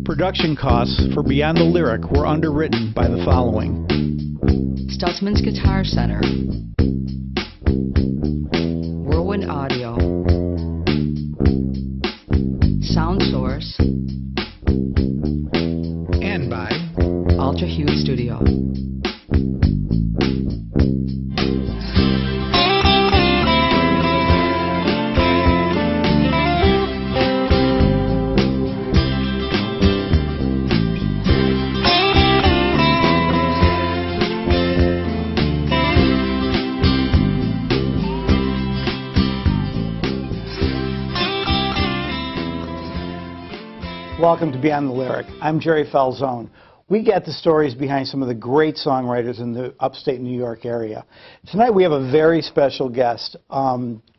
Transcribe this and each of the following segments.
Production costs for Beyond the Lyric were underwritten by the following: Stutzman's Guitar Center, Whirlwind Audio, Sound Source, and by Ultra Hue Studio. Welcome to Beyond the Lyric. I'm Jerry Falzone. We get the stories behind some of the great songwriters in the upstate New York area. Tonight we have a very special guest.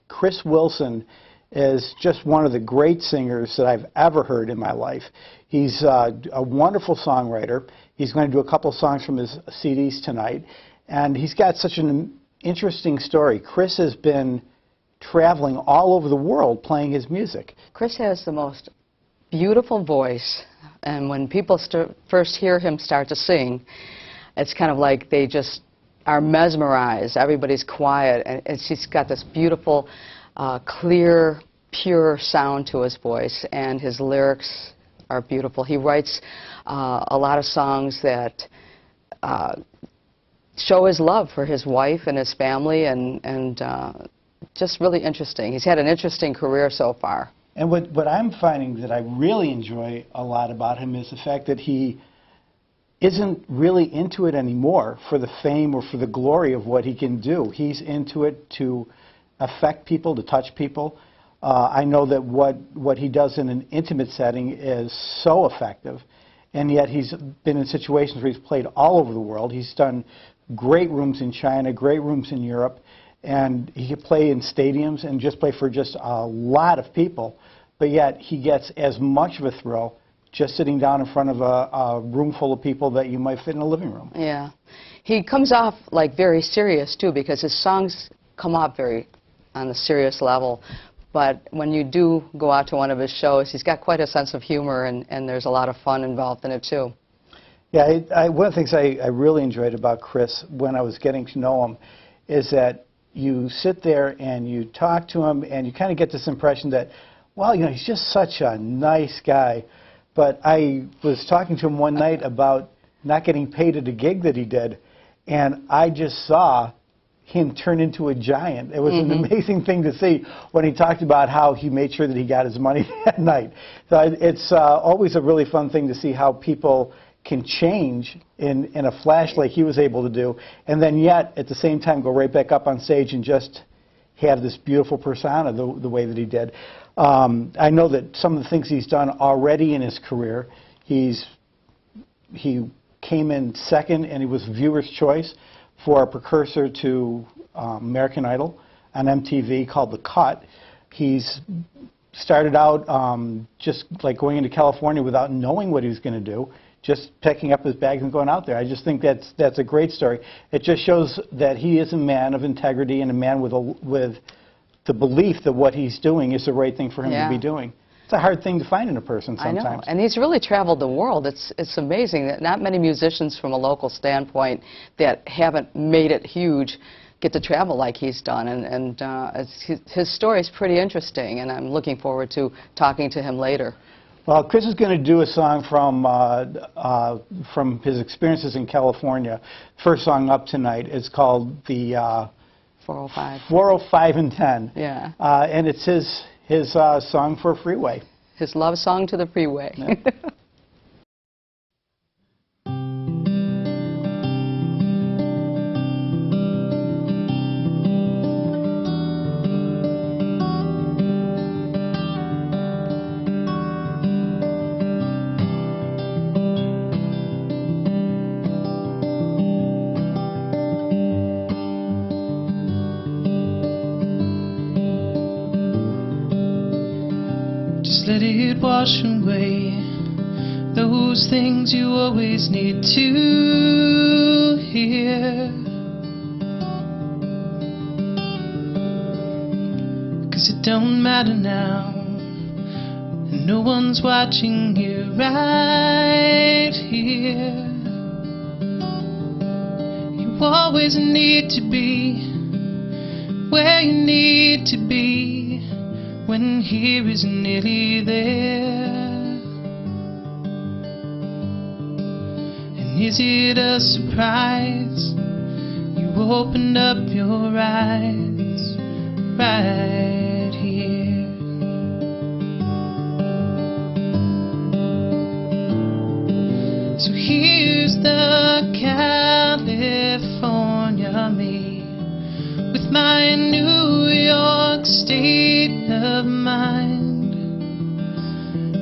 Chris Wilson is just one of the great singers that I've ever heard in my life. He's a wonderful songwriter. He's going to do a couple songs from his CDs tonight. And he's got such an interesting story. Chris has been traveling all over the world playing his music. Chris has the most beautiful voice, and when people first hear him start to sing, it's kind of like they just are mesmerized. Everybody's quiet, and he's got this beautiful, clear, pure sound to his voice, and his lyrics are beautiful. He writes a lot of songs that show his love for his wife and his family, and just really interesting. He's had an interesting career so far. And what I'm finding that I really enjoy a lot about him is the fact that he isn't really into it anymore for the fame or for the glory of what he can do. He's into it to affect people, to touch people. I know that what he does in an intimate setting is so effective, and yet he's been in situations where he's played all over the world. He's done great rooms in China, great rooms in Europe, and he can play in stadiums and just play for just a lot of people, but yet he gets as much of a thrill just sitting down in front of a room full of people that you might fit in a living room. Yeah. He comes off like very serious too, because his songs come off very on the serious level, but when you do go out to one of his shows, he's got quite a sense of humor, and there's a lot of fun involved in it too. Yeah, one of the things I really enjoyed about Chris when I was getting to know him is that you sit there and you talk to him and you kind of get this impression that, well, you know, he's just such a nice guy. But I was talking to him one night about not getting paid at a gig that he did, and I just saw him turn into a giant. It was an amazing thing to see when he talked about how he made sure that he got his money that night. So it's always a really fun thing to see how people can change in a flash like he was able to do, and then yet at the same time go right back up on stage and just have this beautiful persona the way that he did. I know that some of the things he's done already in his career, he came in second and he was Viewer's Choice for a precursor to American Idol on MTV called The Cut. He's started out just like going into California without knowing what he was going to do, just picking up his bags and going out there. I just think that's a great story. It just shows that he is a man of integrity and a man with the belief that what he's doing is the right thing for him to be doing. It's a hard thing to find in a person sometimes. I know, and he's really traveled the world. It's amazing that not many musicians from a local standpoint that haven't made it huge get to travel like he's done, and his story is pretty interesting, and I'm looking forward to talking to him later. Well, Chris is going to do a song from his experiences in California. First song up tonight is called the 405. 405 and 10. Yeah. And it's his song for Freeway. His love song to the freeway. Yeah. Let it wash away those things you always need to hear. 'Cause it don't matter now, and no one's watching you right here. You always need to be where you need to be when here isn't nearly there. And is it a surprise you opened up your eyes right here? So here's the California me, with my New York state of mind,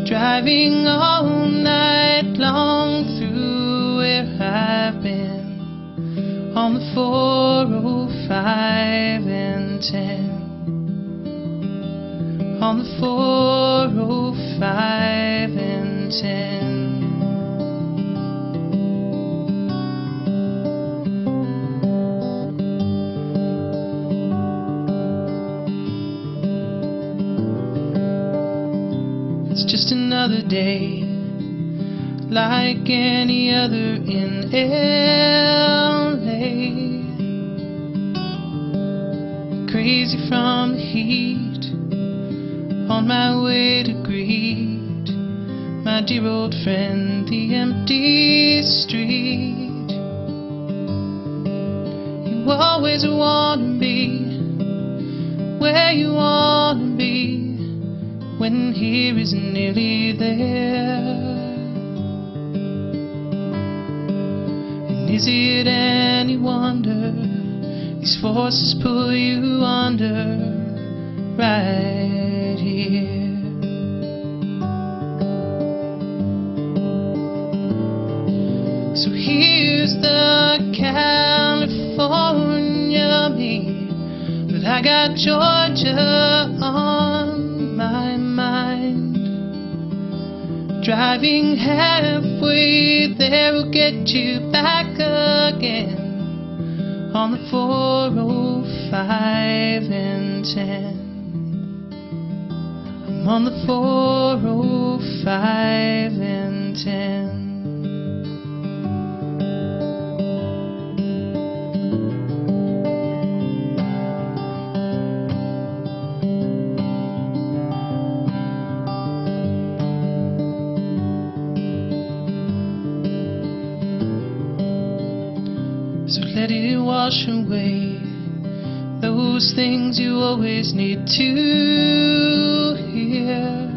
driving all night long through where I've been on the 405 and 10, on the 405 and 10. Just another day like any other in LA, crazy from the heat, on my way to greet my dear old friend, the empty street. You always want to be where you want to be when here isn't nearly there. And is it any wonder these forces pull you under right here? So here's the California me, but I got Georgia on my mind. Driving halfway there will get you back again on the 405 and 10. I'm on the 405 and 10. So let it wash away those things you always need to hear.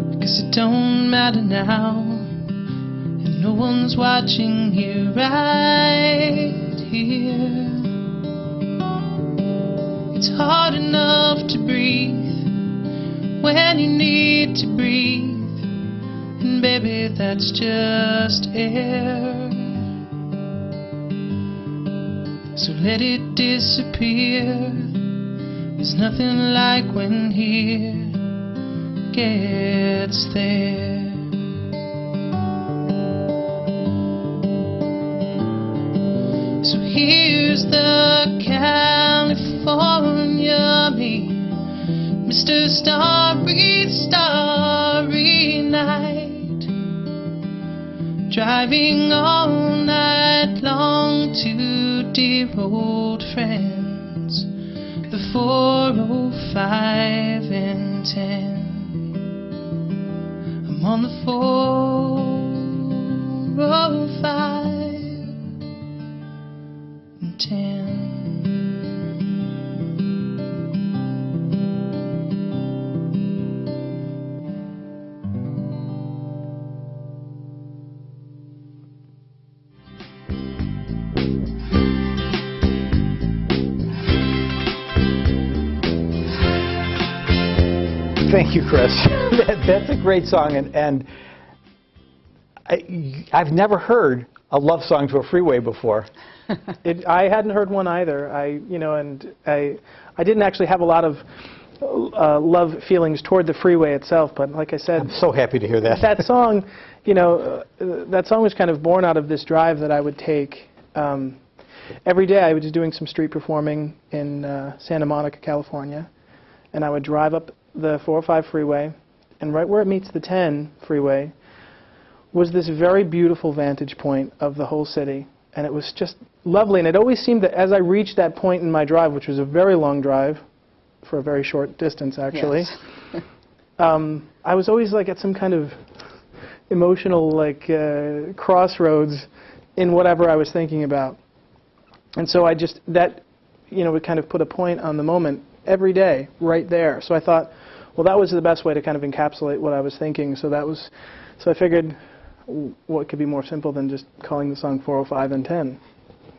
Because it don't matter now, and no one's watching you right here. It's hard enough to breathe when you need to breathe, and baby, that's just air. So let it disappear. There's nothing like when here gets there. So here's the California me, Mr. Starry, Starry Night, driving all night long to dear old friends, the 405 and 10. I'm on the 405 and 10. Thank you, Chris. That's a great song, and I've never heard a love song to a freeway before. I hadn't heard one either. I didn't actually have a lot of love feelings toward the freeway itself, but like I said, I'm so happy to hear that. That song, that song was kind of born out of this drive that I would take. Every day I was doing some street performing in Santa Monica, California. and I would drive up the 405 freeway, and right where it meets the 10 freeway was this very beautiful vantage point of the whole city, and it was just lovely. And it always seemed that as I reached that point in my drive, which was a very long drive for a very short distance actually, Yes. I was always like at some kind of emotional crossroads in whatever I was thinking about. And so that would kind of put a point on the moment every day right there. So I thought, well, that was the best way to kind of encapsulate what I was thinking. So I figured, what could be more simple than just calling the song 405 and 10,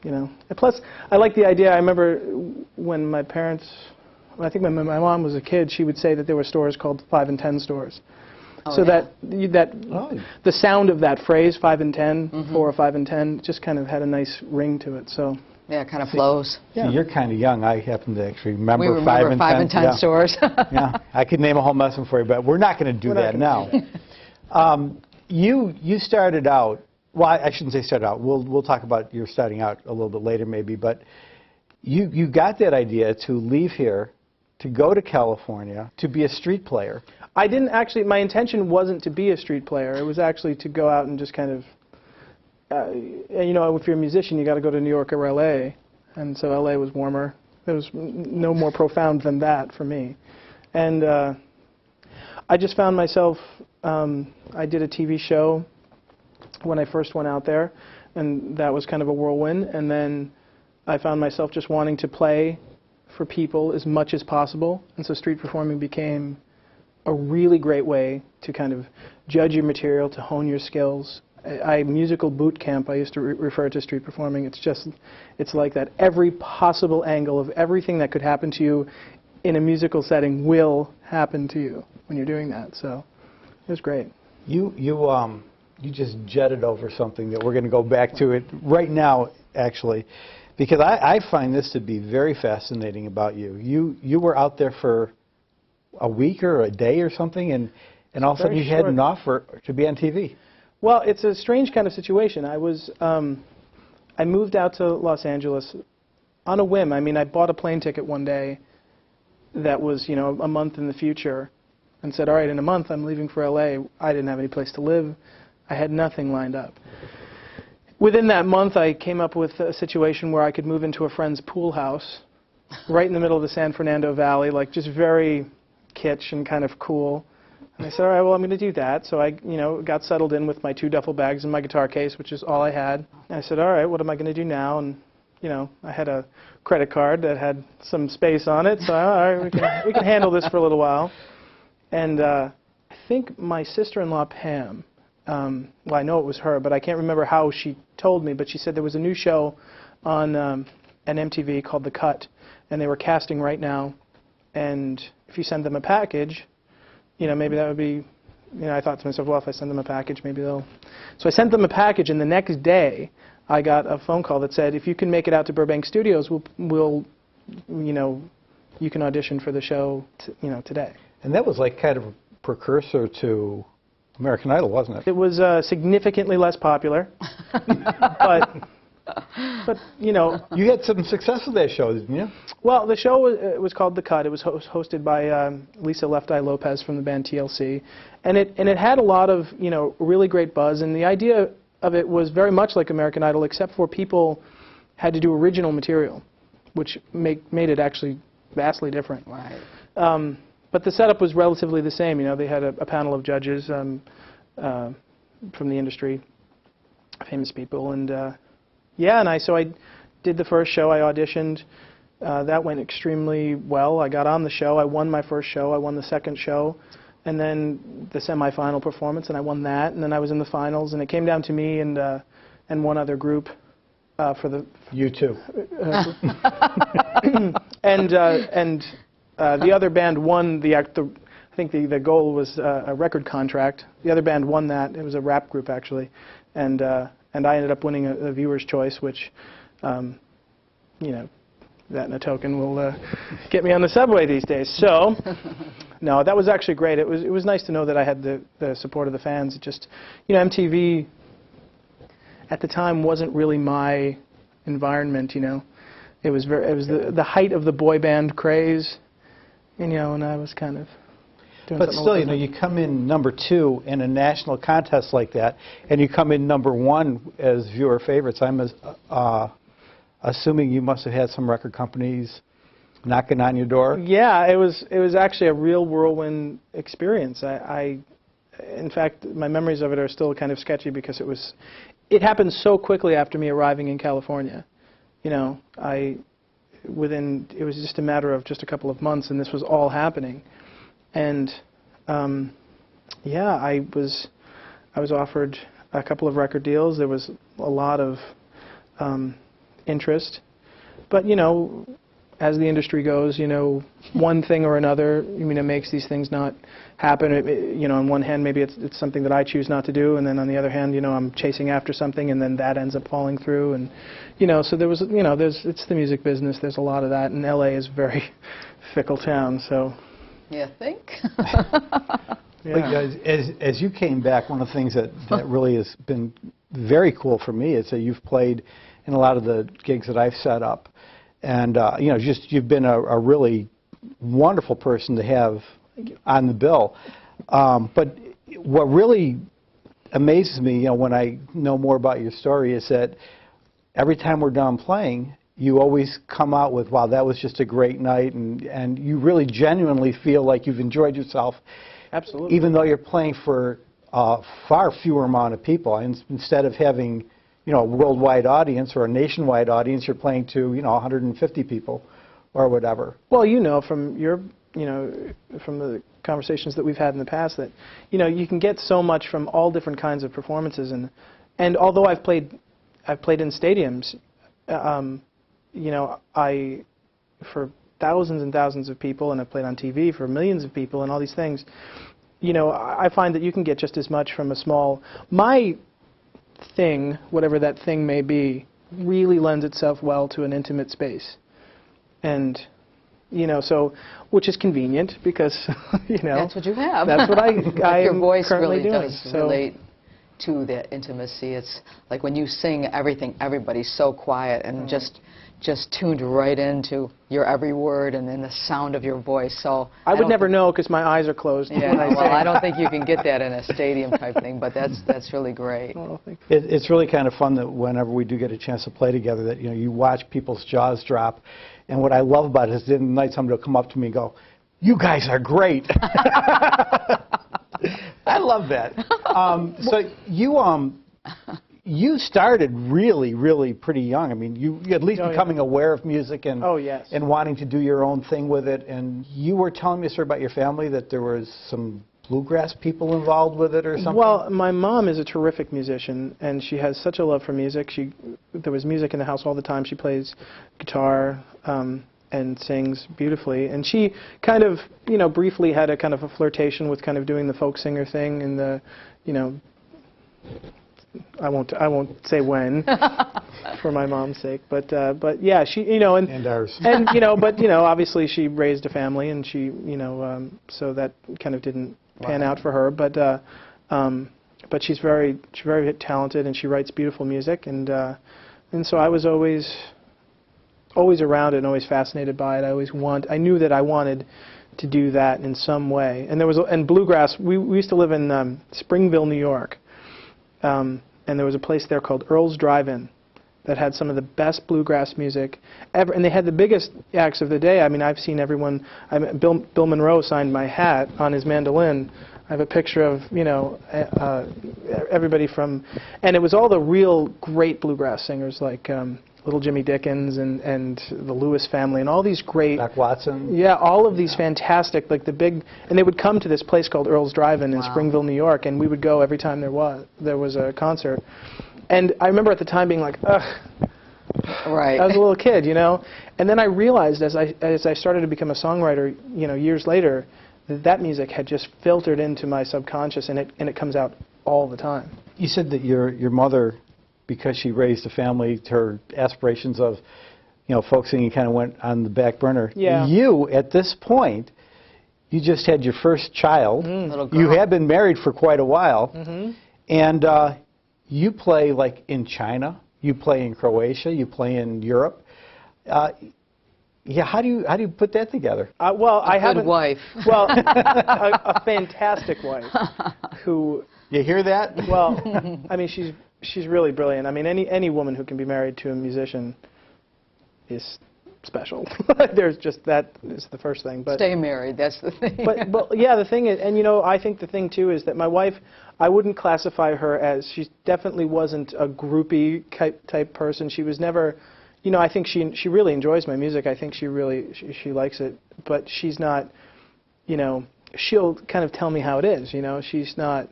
And plus, I like the idea. I remember when my parents, I think when my mom was a kid, she would say that there were stores called 5 and 10 stores. Oh, So yeah. the sound of that phrase, 5 and 10, 405 and 10, just kind of had a nice ring to it. So. Yeah, it kind of flows. See, you're kind of young. I happen to actually remember, We remember 5 and 10 yeah. stores. Yeah, I could name a whole lesson for you, but we're not going to do that now. You started out, well, I shouldn't say started out. We'll talk about your starting out a little bit later maybe, but you got that idea to leave here, to go to California, to be a street player. I didn't actually, my intention wasn't to be a street player. It was actually to go out and just kind of, if you're a musician, you got to go to New York or LA, and so LA was warmer. There was no more profound than that for me. And I just found myself, I did a TV show when I first went out there, and that was kind of a whirlwind. And then I found myself just wanting to play for people as much as possible, and so street performing became a really great way to kind of judge your material, to hone your skills. Musical boot camp, I used to refer to street performing. It's like that. Every possible angle of everything that could happen to you in a musical setting will happen to you when you're doing that. So it was great. You just jetted over something that we're going to go back to it right now, actually, because I find this to be very fascinating about you. You were out there for a week or a day or something, and all of a sudden you had an offer to be on TV. Well, it's a strange kind of situation. I moved out to Los Angeles on a whim. I mean, I bought a plane ticket one day that was, a month in the future, and said, all right, in a month I'm leaving for LA. I didn't have any place to live. I had nothing lined up. Within that month, I came up with a situation where I could move into a friend's pool house right in the middle of the San Fernando Valley, like just very kitsch and kind of cool. And I said, all right, well, I'm going to do that. So I, got settled in with my 2 duffel bags and my guitar case, which is all I had. And I said, all right, what am I going to do now? And, I had a credit card that had some space on it. So, all right, we can handle this for a little while. And I think my sister-in-law, Pam, well, I know it was her, but I can't remember how she told me, but she said there was a new show on an MTV called The Cut, and they were casting right now. And if you send them a package, maybe that would be, I thought to myself, well, if I send them a package, maybe they'll. So I sent them a package, and the next day I got a phone call that said, if you can make it out to Burbank Studios, we'll you can audition for the show, today. And that was like kind of a precursor to American Idol, wasn't it? It was significantly less popular, but You had some success with that show, didn't you? Well, the show was called The Cut. It was hosted by Lisa Left Eye Lopez from the band TLC, and it had a lot of really great buzz. And the idea of it was very much like American Idol, except for people had to do original material, which made it actually vastly different. Right. But the setup was relatively the same. They had a panel of judges from the industry, famous people, and so I did the first show. I auditioned. That went extremely well. I got on the show. I won my first show. I won the second show, and then the semifinal performance, and I won that. And then I was in the finals, and it came down to me and one other group for the. You too. And the other band won I think the goal was a record contract. The other band won that. It was a rap group actually, and I ended up winning a viewer's choice, which, that and a token will get me on the subway these days. So, no, that was actually great. It was nice to know that I had the support of the fans. It just, MTV at the time wasn't really my environment. It was the height of the boy band craze, and and I was kind of doing But something still, a you know, little you come in #2 in a national contest like that, and you come in #1 as viewer favorites. I'm assuming you must have had some record companies knocking on your door. Yeah, it was actually a real whirlwind experience. In fact, my memories of it are still kind of sketchy because it happened so quickly after me arriving in California. You know, it was just a matter of just a couple of months, and this was all happening. And yeah, I was offered a couple of record deals. There was a lot of interest, but as the industry goes, one thing or another, it makes these things not happen. On one hand, maybe it's something that I choose not to do, and then on the other hand, I'm chasing after something, and then that ends up falling through, and so there was, it's the music business. There's a lot of that, and LA is a very fickle town, so. You think? Yeah. As you came back, one of the things that really has been very cool for me is that you've played in a lot of the gigs that I've set up. And, you've been a really wonderful person to have on the bill. But what really amazes me, when I know more about your story, is that every time we're done playing, you always come out with, wow, that was just a great night, and you really genuinely feel like you've enjoyed yourself. Absolutely. Even though you're playing for a far fewer amount of people. And instead of having a worldwide audience or a nationwide audience, you're playing to 150 people or whatever. Well, from your from the conversations that we've had in the past that you can get so much from all different kinds of performances, and although I've played in stadiums, I for thousands and thousands of people, and I've played on TV for millions of people and all these things. I find that you can get just as much from a small. My thing, whatever that thing may be, really lends itself well to an intimate space, and so which is convenient because that's what you have. That's what I your am voice currently really doing. does relate to that intimacy. It's like when you sing, everybody's so quiet and just tuned right into your every word and then the sound of your voice. So I would never know because my eyes are closed. Yeah, well, I don't think you can get that in a stadium type thing, but that's really great. Oh, it's really kind of fun that whenever we do get a chance to play together, that you watch people's jaws drop, and what I love about it is the night somebody will come up to me and go, "You guys are great." I love that. So you started really, really pretty young. I mean, you at least becoming aware of music and yes, and wanting to do your own thing with it. And you were telling me a story about your family that there was some bluegrass people involved with it or something. Well, my mom is a terrific musician, and she has such a love for music. There was music in the house all the time. She plays guitar and sings beautifully. And she kind of, briefly had a kind of a flirtation with kind of doing the folk singer thing and the, I won't say when, for my mom's sake, but yeah, she, and ours, and but obviously she raised a family, and she, so that kind of didn't pan out for her, but she's very talented, and she writes beautiful music, and so I was always around it and always fascinated by it. I knew that I wanted to do that in some way, and bluegrass. We used to live in Springville, New York. And there was a place there called Earl's Drive-In that had some of the best bluegrass music ever, and they had the biggest acts of the day. I mean, I've seen everyone. Bill Monroe signed my hat on his mandolin. I have a picture of everybody from, and it was all the real great bluegrass singers like Little Jimmy Dickens and the Lewis family and all these great. Doc Watson. Yeah, all of these fantastic, like the big, and they would come to this place called Earl's Drive-In in Springville, New York, and we would go every time there was a concert. And I remember at the time being like, ugh. Right. I was a little kid, And then I realized as I started to become a songwriter, years later, that music had just filtered into my subconscious, and it comes out all the time. You said that your mother, because she raised a family, her aspirations of, folk singing kind of went on the back burner. Yeah. You, at this point, you just had your first child. Little girl. You had been married for quite a while. Mm-hmm. And you play like in China, you play in Croatia, you play in Europe. Yeah, how do you put that together? Well, I have Good wife. Well, a fantastic wife who. You hear that? Well, I mean, she's really brilliant. I mean, any woman who can be married to a musician is special. There's just that is the first thing. But stay married. That's the thing. but yeah, the thing is, and you know, I think the thing too is that my wife, I wouldn't classify her as, she definitely wasn't a groupie type person. She was never. You know, I think she really enjoys my music. I think she likes it, but she's not, you know, she'll kind of tell me how it is. You know, she's not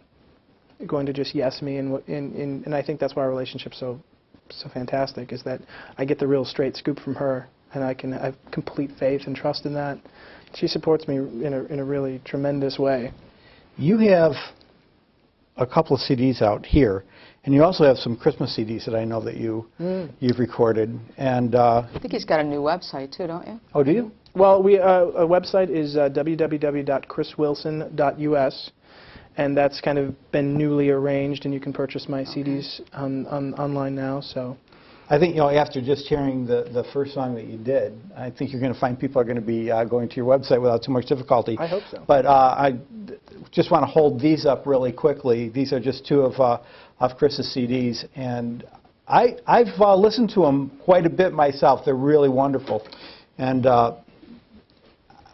going to just yes me, and I think that's why our relationship's so fantastic, is that I get the real straight scoop from her, and I have complete faith and trust in that. She supports me in a really tremendous way. You have a couple of CDs out here. And you also have some Christmas CDs that I know that you've recorded, and I think he's got a new website too, don't you? Oh, do you? Well, our website is www.chriswilson.us, and that's kind of been newly arranged, and you can purchase my CDs online now. So, I think, you know, after just hearing the first song that you did, I think you're going to find people are going to be going to your website without too much difficulty. I hope so. But I just want to hold these up really quickly. These are just two of Chris's CDs, and I've listened to them quite a bit myself. They're really wonderful, and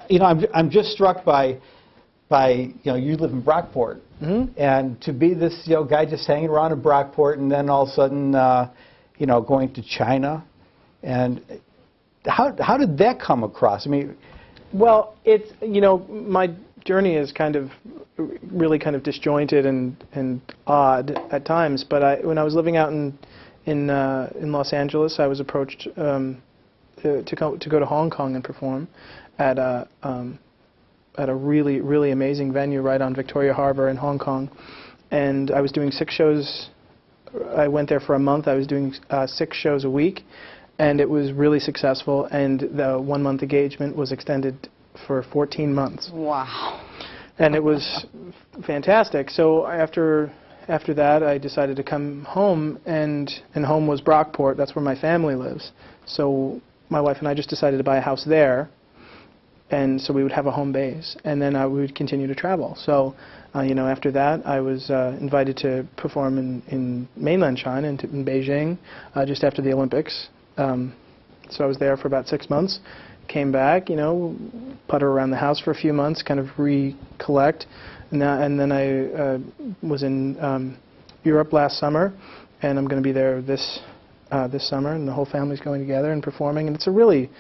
you know, I'm just struck by you know, you live in Brockport, and to be this, you know, guy just hanging around in Brockport, and then all of a sudden you know, going to China, and how did that come across? I mean, well, it's, you know, my journey is kind of really kind of disjointed and odd at times. But when I was living out in Los Angeles, I was approached to go to Hong Kong and perform at a really amazing venue right on Victoria Harbor in Hong Kong, and I was doing 6 shows. I went there for a month. I was doing 6 shows a week, and it was really successful. And the 1-month engagement was extended for 14 months. Wow. And it was fantastic. So after that, I decided to come home, and home was Brockport. That's where my family lives. So my wife and I just decided to buy a house there, and so we would have a home base, and then we would continue to travel. So, you know, after that, I was invited to perform in mainland China, in Beijing, just after the Olympics. So I was there for about 6 months. Came back, you know, putter around the house for a few months, kind of recollect, and then I was in Europe last summer, and I'm going to be there this summer, and the whole family's going together and performing, and it's a really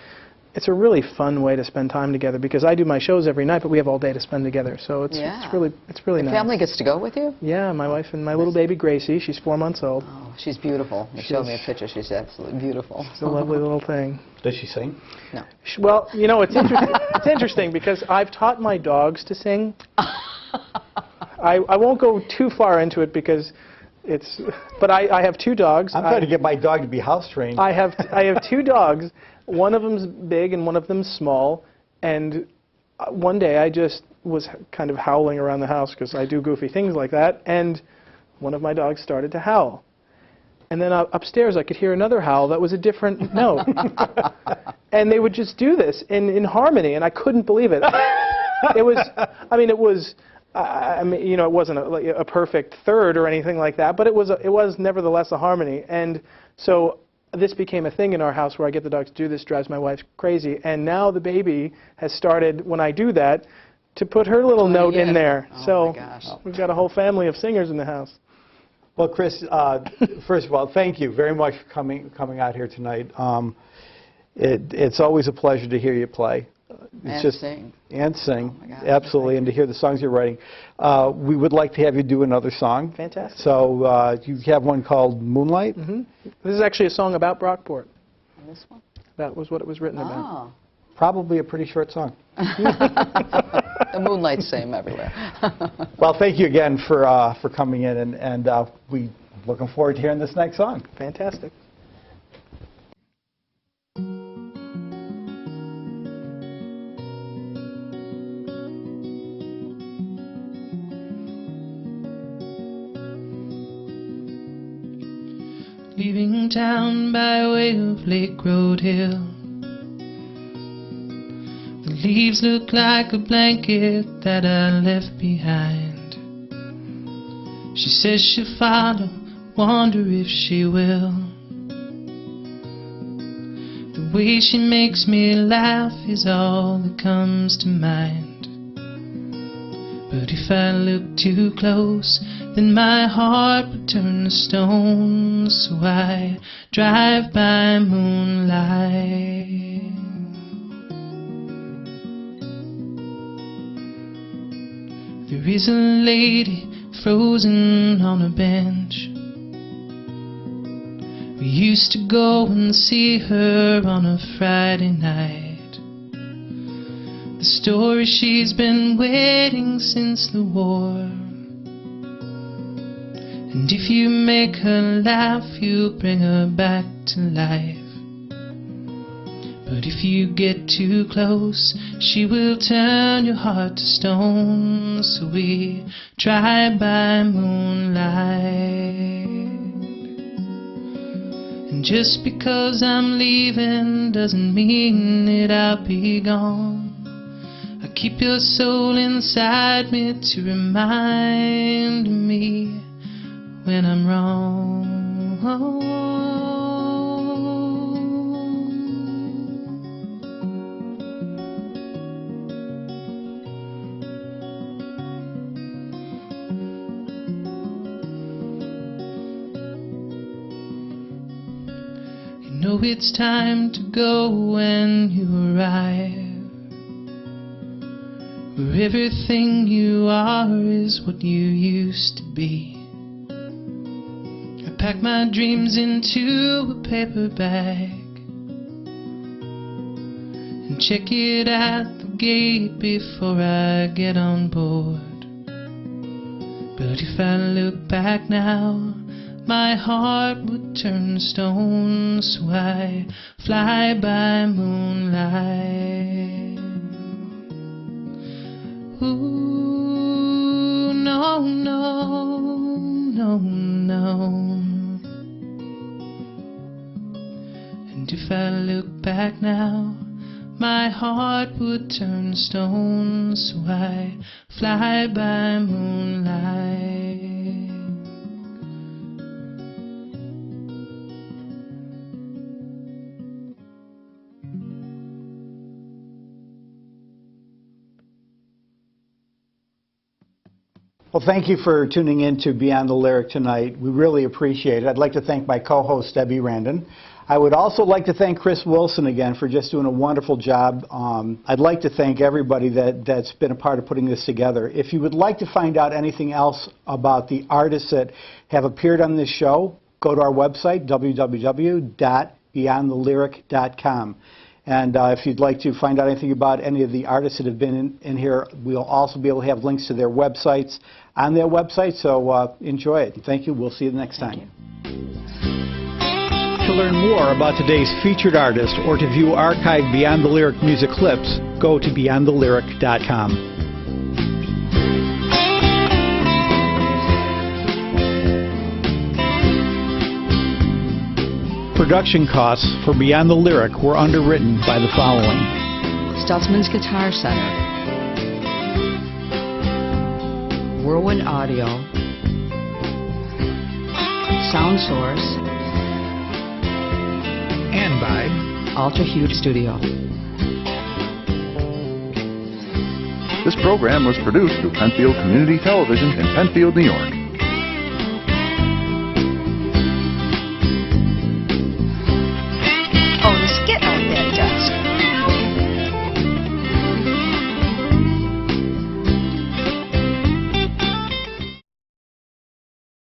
fun way to spend time together, because I do my shows every night, but we have all day to spend together, so it's really nice. Family gets to go with you? Yeah, my wife and my little baby Gracie. She's 4 months old. Oh, she's beautiful. You showed me a picture. She's absolutely beautiful. She's a lovely little thing. Does she sing? No. Well, you know, it's interesting. It's interesting because I've taught my dogs to sing. I won't go too far into it because it's. But I have 2 dogs. I'm trying to get my dog to be house trained. I have 2 dogs. One of them's big and one of them's small. And one day I just was kind of howling around the house because I do goofy things like that. And one of my dogs started to howl. And then upstairs I could hear another howl that was a different note. And they would just do this in harmony, and I couldn't believe it. It was, I mean, you know, it wasn't a perfect third or anything like that, but it was nevertheless a harmony. And so this became a thing in our house where I get the dogs to do this, drives my wife crazy. And now the baby has started, when I do that, to put her little note in there. Oh, so my gosh. We've got a whole family of singers in the house. Well, Chris, first of all, thank you very much for coming out here tonight. It's always a pleasure to hear you play. Sing. And sing, Oh my gosh, absolutely, and to hear the songs you're writing. We would like to have you do another song. Fantastic. So you have one called Moonlight? Mm-hmm. This is actually a song about Brockport. And this one? That was what it was written about. Oh. Probably a pretty short song. The moonlight's same everywhere. Well, thank you again for coming in, and we're looking forward to hearing this next song. Fantastic. Leaving town by way of Lake Road Hill, leaves look like a blanket that I left behind. She says she'll follow, wonder if she will. The way she makes me laugh is all that comes to mind. But if I look too close, then my heart would turn to stone. So I drive by moonlight. There is a lady frozen on a bench. We used to go and see her on a Friday night. The story, she's been waiting since the war. And if you make her laugh, you'll bring her back to life. But if you get too close, she will turn your heart to stone. So we drive by moonlight. And just because I'm leaving doesn't mean that I'll be gone. I keep your soul inside me to remind me when I'm wrong. You know it's time to go when you arrive, where everything you are is what you used to be. I pack my dreams into a paper bag and check it at the gate before I get on board. But if I look back now, my heart would turn to stone. So I fly by moonlight. Ooh, no, no, no, no. And if I look back now, my heart would turn to stone. So I fly by moonlight. Well, thank you for tuning in to Beyond the Lyric tonight. We really appreciate it. I'd like to thank my co-host, Debbie Randyn. I would also like to thank Chris Wilson again for just doing a wonderful job. I'd like to thank everybody that's been a part of putting this together. If you would like to find out anything else about the artists that have appeared on this show, go to our website, www.beyondthelyric.com. And if you'd like to find out anything about any of the artists that have been in here, we'll also be able to have links to their websites on their website, so enjoy it. Thank you. We'll see you the next time. To learn more about today's featured artist or to view archived Beyond the Lyric music clips, go to beyondthelyric.com. Production costs for Beyond the Lyric were underwritten by the following: Stutzman's Guitar Center, Whirlwind Audio, Sound Source, and by Ultra Huge Studio. This program was produced through Penfield Community Television in Penfield, New York.